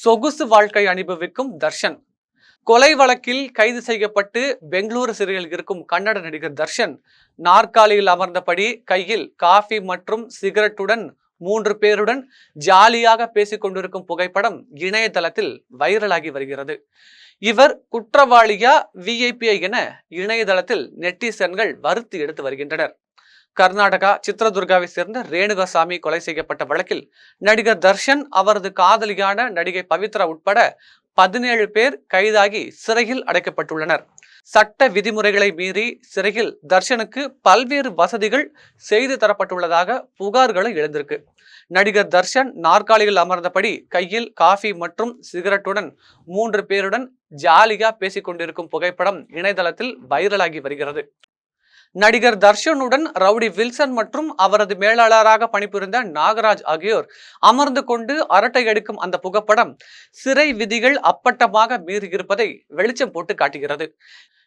சொகுசு வாழ்க்கை அனுபவிக்கும் தர்ஷன். கொலை வழக்கில் கைது செய்யப்பட்டு பெங்களூரு சிறையில் இருக்கும் கன்னட நடிகர் தர்ஷன் நாற்காலியில் அமர்ந்தபடி கையில் காஃபி மற்றும் சிகரெட்டுடன் 3 பேருடன் ஜாலியாக பேசிக் கொண்டிருக்கும் புகைப்படம் இணையதளத்தில் வைரலாகி வருகிறது. இவர் குற்றவாளியா விஐபிஐ என இணையதளத்தில் நெட்டிசன்கள் வறுத்து எடுத்து வருகின்றனர். கர்நாடகா சித்ரதுர்காவை சேர்ந்த ரேணுகாசாமி கொலை செய்யப்பட்ட வழக்கில் நடிகர் தர்ஷன், அவரது காதலியான நடிகை பவித்ரா உட்பட 17 பேர் கைதாகி சிறையில் அடைக்கப்பட்டுள்ளனர். சட்ட விதிமுறைகளை மீறி சிறையில் தர்ஷனுக்கு பல்வேறு வசதிகள் செய்து தரப்பட்டுள்ளதாக புகார்களை எழுந்திருக்கு. நடிகர் தர்ஷன் நாற்காலியில் அமர்ந்தபடி கையில் காஃபி மற்றும் சிகரெட்டுடன் 3 பேருடன் ஜாலியா பேசிக் கொண்டிருக்கும் புகைப்படம் இணையதளத்தில் வைரலாகி வருகிறது. நடிகர் தர்ஷனுடன் ரவுடி வில்சன் மற்றும் அவரது மேலாளராக பணிபுரிந்த நாகராஜ் ஆகியோர் அமர்ந்து கொண்டு அரட்டை அடிக்கும் அந்த புகைப்படம் சிறை விதிகள் அப்பட்டமாக மீறியிருப்பதை வெளிச்சம் போட்டு காட்டுகிறது.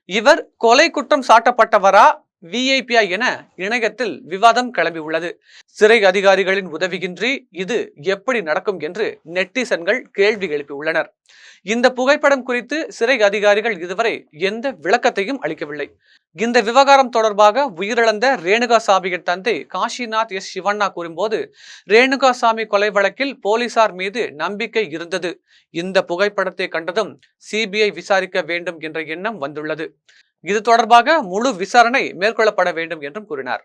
இவர் கொலை குற்றம் சாட்டப்பட்டவரா விஐபியா என இணையத்தில் விவாதம் கிளம்பியுள்ளது. சிறை அதிகாரிகளின் உதவியின்றி இது எப்படி நடக்கும் என்று நெட்டிசன்கள் கேள்வி எழுப்பியுள்ளனர். இந்த புகைப்படம் குறித்து சிறை அதிகாரிகள் இதுவரை எந்த விளக்கத்தையும் அளிக்கவில்லை. இந்த விவகாரம் தொடர்பாக உயிரிழந்த ரேணுகாசாமியின் தந்தை காஷிநாத் எஸ் சிவண்ணா கூறும்போது, ரேணுகாசாமி கொலை வழக்கில் போலீசார் மீது நம்பிக்கை இருந்தது. இந்த புகைப்படத்தை கண்டதும் சிபிஐ விசாரிக்க வேண்டும் என்ற எண்ணம் வந்துள்ளது. இது தொடர்பாக முழு விசாரணை மேற்கொள்ளப்பட வேண்டும் என்றும் கூறினார்.